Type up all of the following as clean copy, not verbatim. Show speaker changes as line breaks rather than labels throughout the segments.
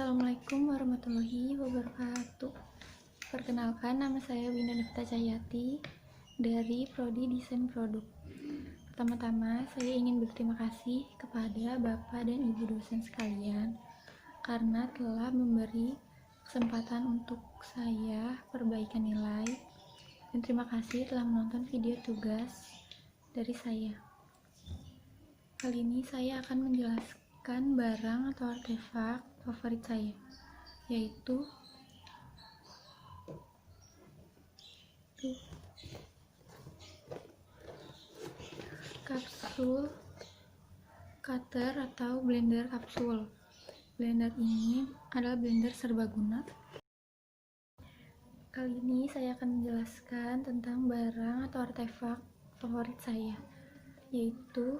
Assalamualaikum warahmatullahi wabarakatuh. Perkenalkan, nama saya Winda Devta Cahyati dari Prodi Desain Produk. Pertama-tama, saya ingin berterima kasih kepada Bapak dan Ibu dosen sekalian karena telah memberi kesempatan untuk saya perbaikan nilai, dan terima kasih telah menonton video tugas dari saya. Kali ini saya akan menjelaskan barang atau artefak favorit saya, yaitu kapsul cutter atau blender kapsul. Blender ini adalah blender serbaguna. Kali ini saya akan menjelaskan tentang barang atau artefak favorit saya, yaitu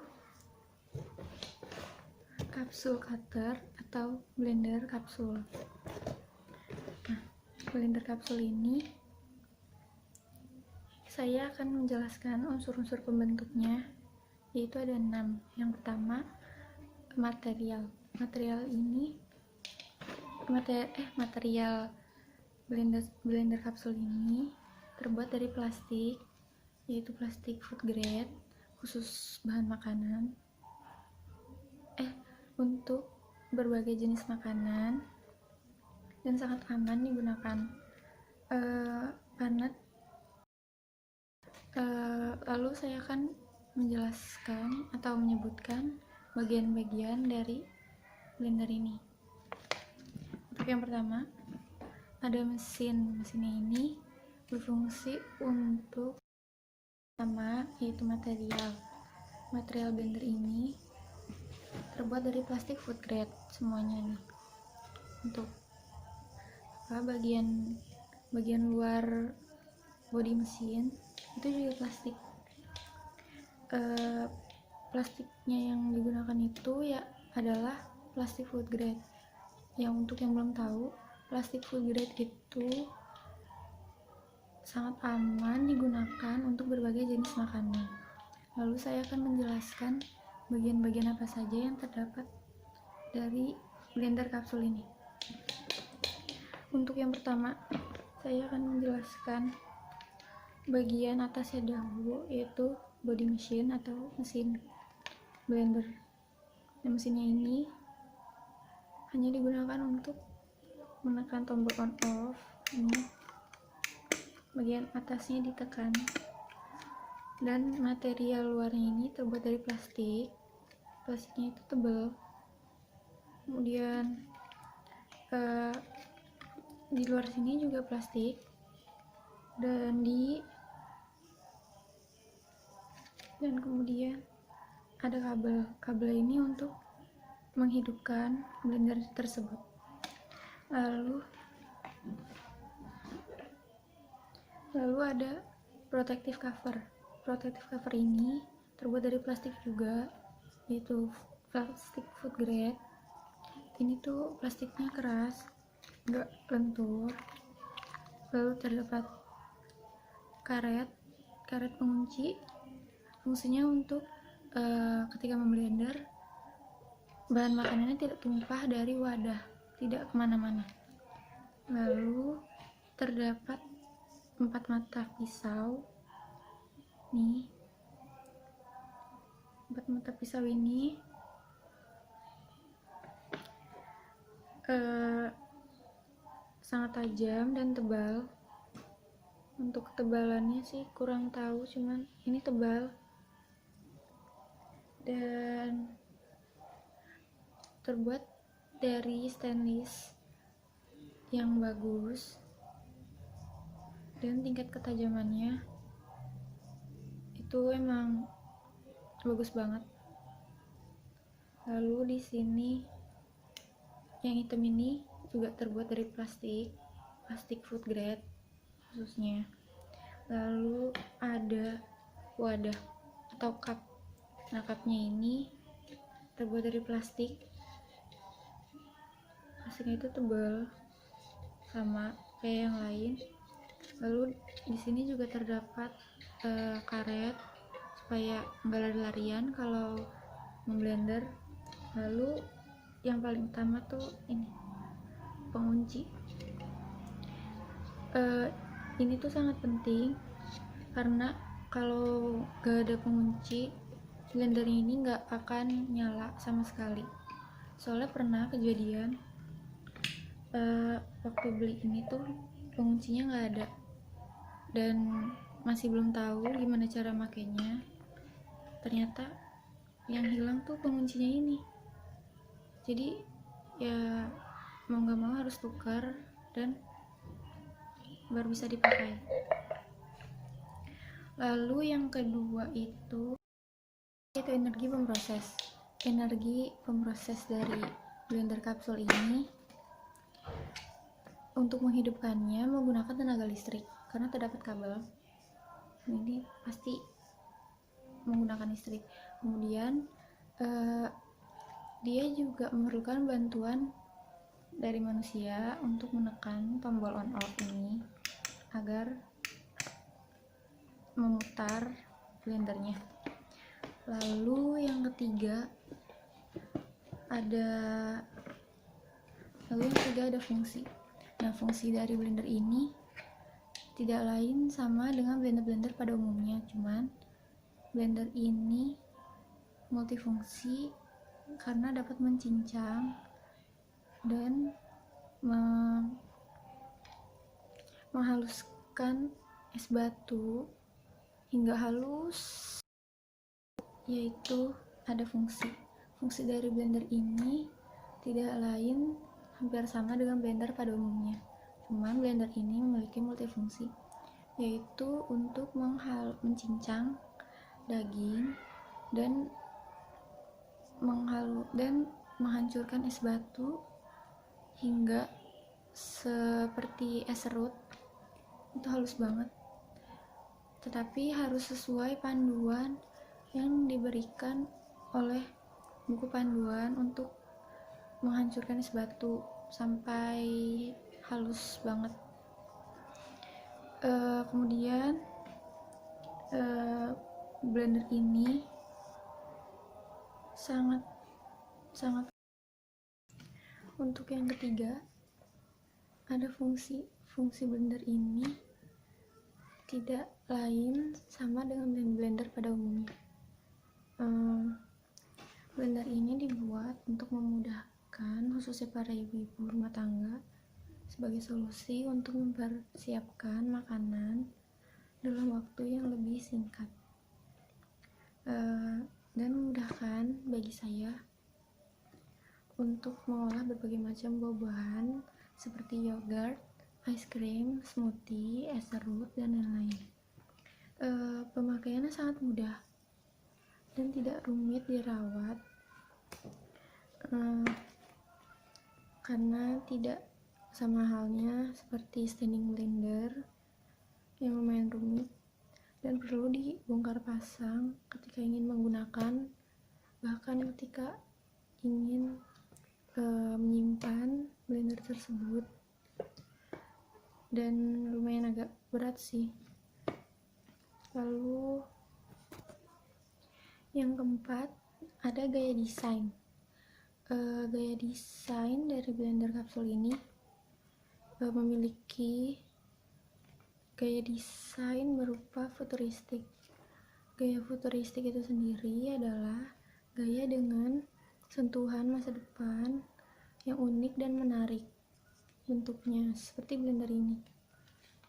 kapsul cutter atau blender kapsul. Nah, blender kapsul ini saya akan menjelaskan unsur-unsur pembentuknya, yaitu ada 6. Yang pertama, material blender kapsul ini terbuat dari plastik, yaitu plastik food grade khusus bahan makanan untuk berbagai jenis makanan dan sangat aman digunakan. Lalu saya akan menjelaskan atau menyebutkan bagian-bagian dari blender ini. Untuk yang pertama, ada mesinnya ini berfungsi untuk pertama, yaitu material blender ini terbuat dari plastik food grade semuanya nih. Untuk bagian luar bodi mesin itu juga plastik. Plastiknya yang digunakan itu ya adalah plastik food grade. Yang untuk yang belum tahu, plastik food grade itu sangat aman digunakan untuk berbagai jenis makanan. Lalu saya akan menjelaskan bagian-bagian apa saja yang terdapat dari blender kapsul ini. Untuk yang pertama, saya akan menjelaskan bagian atasnya dahulu, yaitu body machine atau mesin blender. Nah, mesinnya ini hanya digunakan untuk menekan tombol on off. Ini bagian atasnya ditekan, dan material luarnya ini terbuat dari plastiknya itu tebal. Kemudian di luar sini juga plastik, dan kemudian ada kabel ini untuk menghidupkan blender tersebut. Lalu ada protective cover ini terbuat dari plastik juga, yaitu plastik food grade. Ini tuh plastiknya keras, nggak lentur. Lalu terdapat karet pengunci, fungsinya untuk ketika memblender bahan makanannya tidak tumpah dari wadah, tidak kemana-mana. Lalu terdapat 4 mata pisau nih. 4 mata pisau ini sangat tajam dan tebal. Untuk ketebalannya sih kurang tahu, cuman ini tebal dan terbuat dari stainless yang bagus, dan tingkat ketajamannya itu emang bagus banget. Lalu di sini yang hitam ini juga terbuat dari plastik food grade khususnya. Lalu ada wadah atau cup. Nah, cupnya ini terbuat dari plastiknya itu tebal sama kayak yang lain. Lalu di sini juga terdapat karet supaya nggak lari-larian kalau memblender. Lalu yang paling utama tuh ini pengunci. Ini tuh sangat penting karena kalau gak ada pengunci, blender ini gak akan nyala sama sekali. Soalnya pernah kejadian waktu beli ini tuh penguncinya gak ada dan masih belum tahu gimana cara makainya. Ternyata yang hilang tuh penguncinya ini. Jadi ya mau gak mau harus tukar dan baru bisa dipakai. Lalu yang kedua itu energi pemproses dari blender kapsul ini. Untuk menghidupkannya menggunakan tenaga listrik karena terdapat kabel. Ini pasti menggunakan listrik. Kemudian dia juga memerlukan bantuan dari manusia untuk menekan tombol on off ini agar memutar blendernya. Lalu yang ketiga ada fungsi. Nah, fungsi dari blender ini tidak lain sama dengan blender-blender pada umumnya, cuman blender ini multifungsi karena dapat mencincang dan menghaluskan es batu hingga halus, yaitu ada fungsi dari blender ini tidak lain hampir sama dengan blender pada umumnya, cuman blender ini memiliki multifungsi, yaitu untuk mencincang daging dan menghancurkan es batu hingga seperti es serut. Itu halus banget, tetapi harus sesuai panduan yang diberikan oleh buku panduan untuk menghancurkan es batu sampai halus banget. Kemudian blender ini sangat untuk yang ketiga ada fungsi blender ini tidak lain sama dengan blender pada umumnya. Blender ini dibuat untuk memudahkan khususnya para ibu-ibu rumah tangga sebagai solusi untuk mempersiapkan makanan dalam waktu yang lebih singkat dan memudahkan bagi saya untuk mengolah berbagai macam buah-buahan seperti yogurt, ice cream, smoothie, es serut, dan lain-lain. Pemakaiannya sangat mudah dan tidak rumit dirawat karena tidak sama halnya seperti standing blender yang lumayan rumit dan perlu dibongkar pasang ketika ingin menggunakan, bahkan ketika ingin menyimpan blender tersebut, dan lumayan agak berat sih. Lalu yang keempat ada gaya desain. Gaya desain dari blender kapsul ini memiliki gaya desain berupa futuristik. Gaya futuristik itu sendiri adalah gaya dengan sentuhan masa depan yang unik dan menarik. Bentuknya seperti blender ini.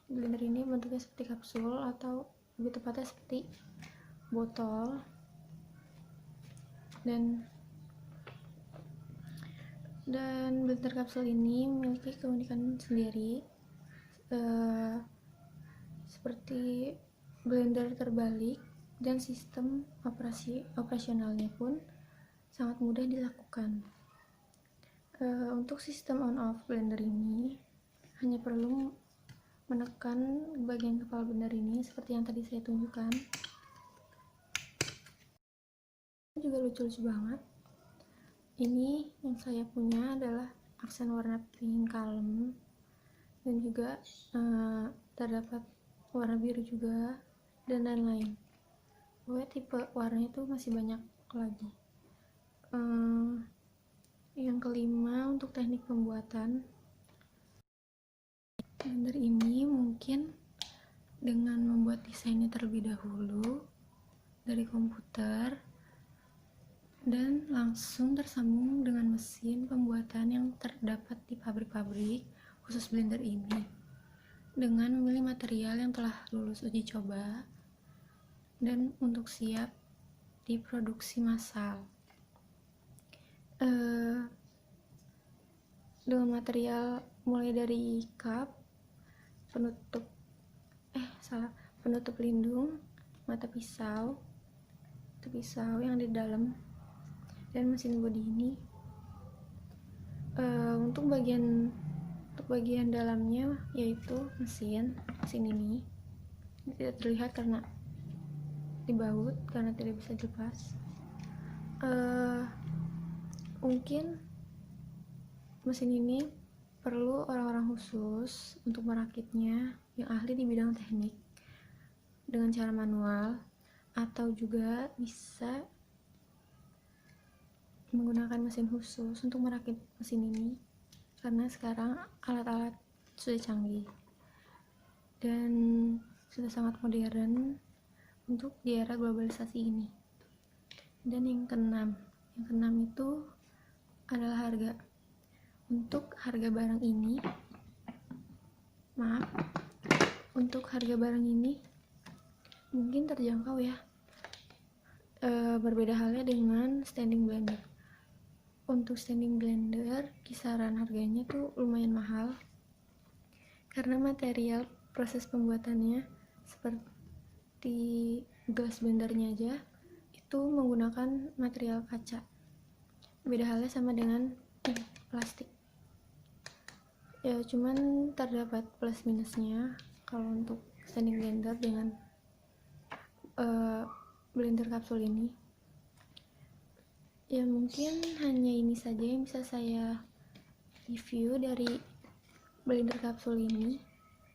Blender ini bentuknya seperti kapsul atau lebih tepatnya seperti botol, dan blender kapsul ini memiliki keunikan sendiri, seperti blender terbalik, dan sistem operasionalnya pun sangat mudah dilakukan. Untuk sistem on off blender ini hanya perlu menekan bagian kepala blender ini seperti yang tadi saya tunjukkan. Juga lucu-lucu banget. Ini yang saya punya adalah aksen warna pink kalem, dan juga terdapat warna biru juga, dan lain-lain. Pokoknya tipe warnanya itu masih banyak lagi. Yang kelima untuk teknik pembuatan. Blender ini mungkin dengan membuat desainnya terlebih dahulu dari komputer dan langsung tersambung dengan mesin pembuatan yang terdapat di pabrik-pabrik khusus blender ini dengan memilih material yang telah lulus uji coba dan untuk siap diproduksi massal. Dengan material mulai dari cup, penutup lindung, mata pisau yang di dalam, dan mesin bodi ini. Untuk bagian dalamnya yaitu mesin ini tidak terlihat karena dibaut karena tidak bisa dilepas. Mungkin mesin ini perlu orang-orang khusus untuk merakitnya yang ahli di bidang teknik dengan cara manual, atau juga bisa menggunakan mesin khusus untuk merakit mesin ini karena sekarang alat-alat sudah canggih dan sudah sangat modern untuk di era globalisasi ini. Dan yang keenam itu adalah harga. Untuk harga barang ini mungkin terjangkau ya. Berbeda halnya dengan standing blender. Untuk standing blender kisaran harganya tuh lumayan mahal karena material proses pembuatannya seperti gelas blendernya aja itu menggunakan material kaca. Beda halnya sama dengan plastik ya, cuman terdapat plus minusnya kalau untuk standing blender dengan blender kapsul ini. Ya mungkin hanya ini saja yang bisa saya review dari blender kapsul ini.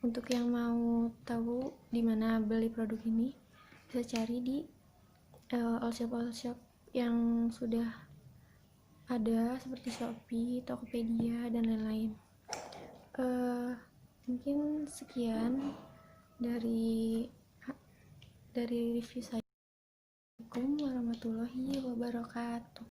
Untuk yang mau tahu di mana beli produk ini, bisa cari di all shop yang sudah ada seperti Shopee, Tokopedia, dan lain-lain. Mungkin sekian dari review saya. Assalamualaikum warahmatullahi wabarakatuh.